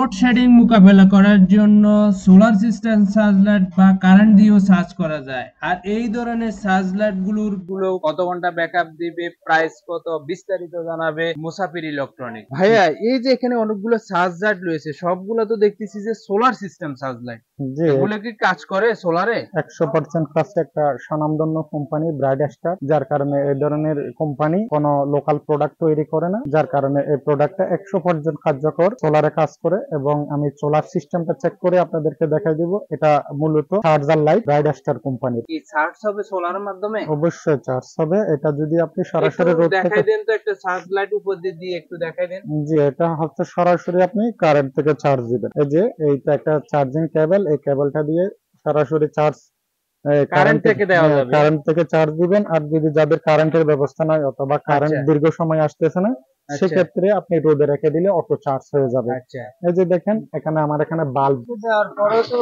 Load shedding মোকাবেলা করার জন্য সোলার সিস্টেম সার্চলাইট বা কারেন্ট দিয়েও চার্জ করা যায়। আর এই ধরনের সার্চলাইট গুলো কত ঘন্টা ব্যাকআপ দিবে, প্রাইস কত, বিস্তারিত জানাবে মুসাফির ইলেকট্রনিক। ভাইয়া, এই যে এখানে অনেকগুলো সার্চলাইট রয়েছে, সবগুলো তো দেখতেছি যে সোলার সিস্টেম সার্চলাইট। জি, এগুলো কি কাজ করে সোলারে? 100% কাজ একটা স্বনামধন্য কোম্পানি ব্রাইট স্টার, যার কারণে এই ধরনের কোম্পানি কোনো লোকাল প্রোডাক্ট তৈরি করে না, যার কারণে এই প্রোডাক্টটা 100% কার্যকর সোলারে কাজ করে। এবং আমি সোলার সিস্টেমটা চেক করে আপনাদেরকে দেখাই দিব। এটা মূলত চার্জার লাইট ব্রাইট স্টার কোম্পানির। কি চার্জ হবে সোলারের মাধ্যমে? অবশ্যই চার্জ হবে। এটা যদি আপনি একটু সরাসরি রোদ থেকে দেখাই দেন তো, একটা সার্চলাইট উপর দিয়ে একটু দেখাই দেন। জি, এটা হচ্ছে সরাসরি আপনি কারেন্ট থেকে চার্জ দিবেন। এই যে এইটা একটা চার্জিং কেবল, এই কেবলটা দিয়ে সরাসরি চার্জ কারেন্ট থেকে দেওয়া যাবে? কারেন্ট থেকে চার্জ দিবেন। আর যদি যাদের কারেন্টের ব্যবস্থা নাই অথবা কারেন্ট আচ্ছা দীর্ঘ সময় আসতেছে না, আচ্ছা সেক্ষেত্রে আপনি রোদে রেখে দিলে অটো চার্জ হয়ে যাবে। আচ্ছা। এই যে দেখেন এখানে আমার এখানে বাল্ব। দেওয়ার পরেও তো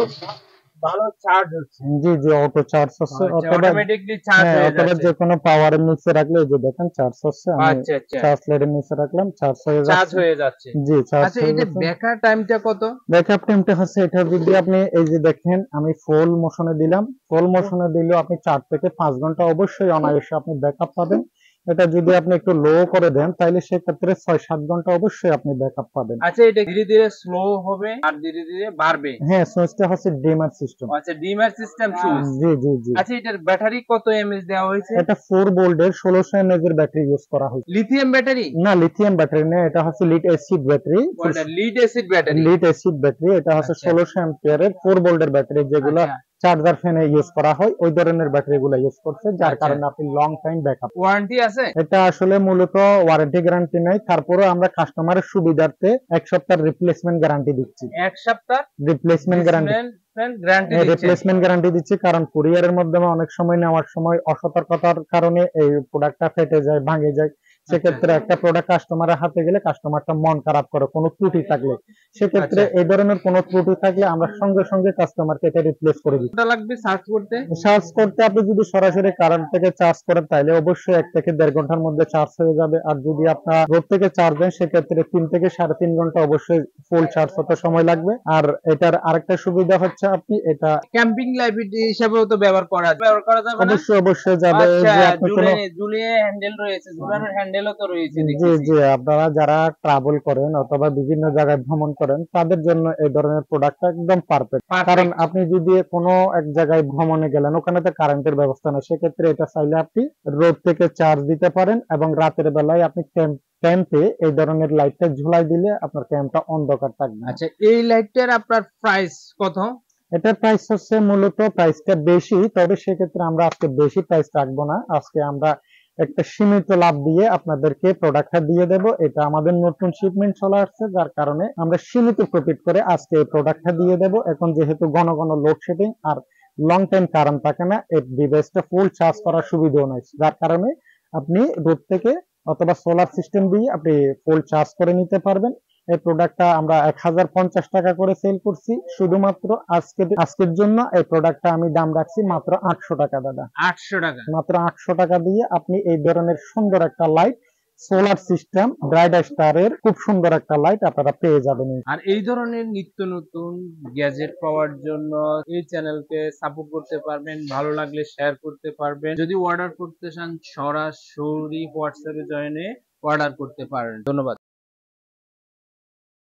ভালো চার্জ হচ্ছে। জি জি, অটো চার্জ হচ্ছে। আচ্ছা, অথবা অটোমেটিকলি চার্জ হয়ে অথবা যাচ্ছে। যে কোনো পাওয়ারের নিচে রাখলে এই যে দেখেন চার্জ হচ্ছে। আমি আচ্ছা আচ্ছা, চার্জ লাইটের নিচে রাখলাম, চার্জ হয়ে চার্জ যাচ্ছে। হয়ে যাচ্ছে। জি, চার্জ আচ্ছা, হয়ে এটা গেছে। ব্যাকআপ টাইমটা কত? ব্যাকআপ টাইমটা হচ্ছে, এটা যদি আপনি এই যে দেখেন আমি ফুল মোশনে দিলাম, ফুল মোশনে দিলেও আপনি 4 থেকে 5 ঘন্টা অবশ্যই অনায়াসে আপনি ব্যাকআপ পাবেন। এটা যদি আপনি একটু লো করে দেন তাহলে সেক্ষেত্রে 6-7 ঘন্টা অবশ্যই আপনি ব্যাকআপ পাবেন। আচ্ছা, এটা ধীরে ধীরে স্লো হবে আর ধীরে ধীরে বাড়বে? হ্যাঁ, সুইচটা হচ্ছে ডিমার সিস্টেম। আচ্ছা, ডিমার সিস্টেম সুইচ। জি জি জি। আচ্ছা, এটার ব্যাটারি কত এমএএইচ দেওয়া হয়েছে? এটা 4 ভোল্টের 1600 mAh এর ব্যাটারি ইউজ করা হয়েছে। Lithium battery? না, লিথিয়াম ব্যাটারি না, এটা হচ্ছে লিড অ্যাসিড ব্যাটারি। ওটা lead acid battery? Lead acid battery, এটা হচ্ছে আচ্ছা 1600 অ্যাম্পিয়ারের 4 ভোল্টের ব্যাটারি, যেগুলো আচ্ছা চার্জার ফ্যানে ইউজ করা হয় ওই ধরনের ব্যাটারি গুলো ইউজ করছে, যার আচ্ছা। কারণে আপনি লং টাইম ব্যাকআপ। ওয়ারেন্টি আছে? এটা আসলে মূলত ওয়ারেন্টি গ্যারান্টি নাই, তারপরেও আমরা কাস্টমারের সুবিধার্থে 1 সপ্তাহের রিপ্লেসমেন্ট গ্যারান্টি দিচ্ছি। এক সপ্তাহ রিপ্লেসমেন্ট গ্যারান্টি গ্যারান্টি দিচ্ছেন? রিপ্লেসমেন্ট গ্যারান্টি দিচ্ছি, কারণ কুরিয়ারের মাধ্যমে অনেক সময় নেওয়ার সময় অসতর্কতার কারণে এই প্রোডাক্টটা ফেটে যায়, ভাঙে যায়। সেক্ষেত্রে একটা প্রোডাক্ট কাস্টমারের হাতে গেলে কাস্টমারটা মন খারাপ করে কোনো ত্রুটি থাকলে। সেক্ষেত্রে আচ্ছা, এই ধরনের কোনো ত্রুটি থাকলে আমরা সঙ্গে সঙ্গে কাস্টমারকে এটা রিপ্লেস করে দিই। কতটা লাগবে চার্জ করতে? চার্জ করতে আপনি যদি সরাসরি কারেন্ট থেকে চার্জ করেন তাহলে অবশ্যই 1 থেকে 1.5 ঘন্টার মধ্যে চার্জ হয়ে যাবে। আর যদি আপনার রোদ থেকে চার্জ দেন সেক্ষেত্রে 3 থেকে 3.5 ঘন্টা অবশ্যই ফুল চার্জ হতে সময় লাগবে। আর এটার আরেকটা সুবিধা হচ্ছে আপনি এটা ক্যাম্পিং লাইবিলিটি হিসাবেও তো ব্যবহার করা যাবে না? অবশ্যই অবশ্যই যাবে। এই আচ্ছা, যে আপনি কোনো ঝুলিয়ে হ্যান্ডেল রয়েছে, ঝুলানোর হ্যান্ডেলও তো রয়েছে জি দেখতেছি। জি, আপনারা যারা ট্রাভেল করেন অথবা বিভিন্ন জায়গায় ভ্রমণ করেন তাদের জন্য এই ধরনের প্রোডাক্টটা একদম পারফেক্ট। কারণ পারফেক্ট। আপনি যদি কোনো এক জায়গায় ভ্রমণে গেলেন, ওখানে তো কারেন্টের ব্যবস্থা নেই, সেক্ষেত্রে এটা চাইলে আপনি রোদ থেকে চার্জ দিতে পারেন এবং রাতের বেলায় আপনি ক্যাম্পে এই ধরনের লাইটটা ঝুলাই দিলে আপনার ক্যাম্পটা অন্ধকার থাকবে না। আচ্ছা, এই লাইটটার আপনার প্রাইস কত? এটার প্রাইস হচ্ছে মূলত প্রাইসটা বেশি, তবে সেক্ষেত্রে আমরা আজকে বেশি প্রাইস রাখবো না। আজকে আমরা একটা সীমিত লাভ দিয়ে আপনাদেরকে প্রোডাক্টটা দিয়ে দেব। এটা আমাদের নতুন শিপমেন্ট চলে আসছে, যার কারণে আমরা সীমিত প্রফিট করে আজকে এই প্রোডাক্টটা দিয়ে দেব। এখন যেহেতু ঘন ঘন লোডশেডিং আর লং টাইম কারেন্ট থাকে না, এই ডিভাইসটা ফুল চার্জ করার সুবিধাও নাই, যার কারণে আপনি রোদ থেকে অথবা সোলার সিস্টেম দিয়ে আপনি ফুল চার্জ করে নিতে পারবেন। এই প্রোডাক্টটা আমরা 1050 টাকা করে সেল করছি। শুধুমাত্র আজকের জন্য এই প্রোডাক্টটা আমি দাম রাখছি মাত্র 800 টাকা। দাদা, 800 টাকা? মাত্র 800 টাকা দিয়ে আপনি এই ধরনের সুন্দর একটা লাইট, সোলার সিস্টেম ব্রাইট স্টারের খুব সুন্দর একটা লাইট আপনারা পেয়ে যাবেন। আর এই ধরনের নিত্য নতুন গ্যাজেট পাওয়ার জন্য এই চ্যানেলকে সাপোর্ট করতে পারবেন, ভালো লাগলে শেয়ার করতে পারবেন। যদি অর্ডার করতে চান সরাসরি হোয়াটসঅ্যাপে জয়েনে অর্ডার করতে পারেন। ধন্যবাদ।